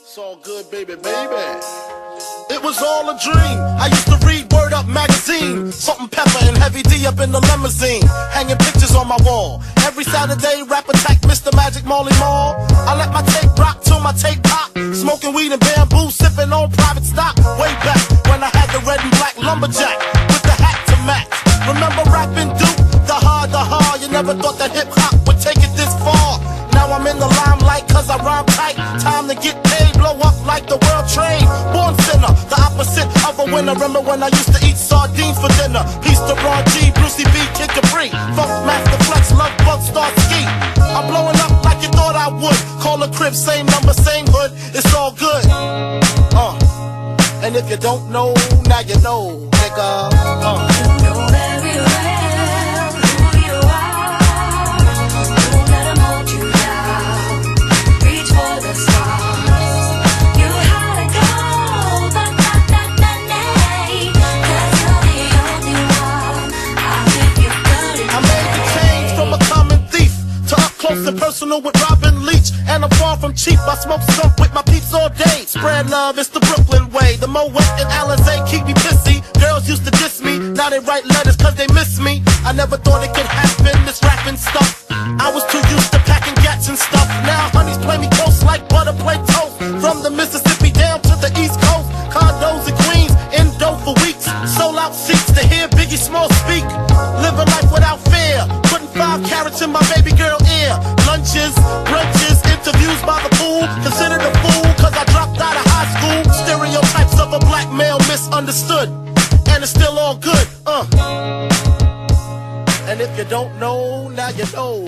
It's all good, baby, baby. It was all a dream. I used to read Word Up magazine. Salt and Pepper and Heavy D up in the limousine, hanging pictures on my wall. Every Saturday, rap attack Mr. Magic Marley Marl. I let my tape rock till my tape pop. Smoking weed and bamboo, sipping on private stock. Way back when I had the red and black lumberjack with the hat to match. Remember rapping Duke? The hard. You never thought that hip hop would take it this far. Now I'm in the limelight cause I rhyme tight. Time to get paid, blow up like the world trade. Born sinner, the opposite of a winner. Remember when I used to eat sardines for dinner? Peace to Ron G, Brucey B, Kid Capri, Funk Master Flex, Love Bug, Star Ski. I'm blowing up like you thought I would. Call a crib, same number, same hood. It's all good. And if you don't know, now you know, nigga. You know very well who you are. Don't let 'em hold you down. Reach for the stars. You had to go, but not nay. 'Cause you're the only one. I'll give you good I made the change from a common thief to up close and personal with Robin Leach. And I'm far from cheap, I smoke skunk with my peeps all day. Spread love, it's the Brooklyn way. The Moet and Alizé keep me pissy. Girls used to diss me, now they write letters cause they miss me. I never thought it could happen, this rapping stuff. I was too used to packing gats and stuff. Now honeys play me close like butter play toast. From the Mississippi down to the East Coast. Condos in Queens, Indo for weeks. Sold out seats to hear Biggie Small speak. Living life without fear, putting 5 carats in my baby girl ear. Lunches, brunches, interviews by the pool. Considered a fool cause I dropped out of high school. Stereotypes of a black male misunderstood. And it's still all good, And if you don't know, now you know.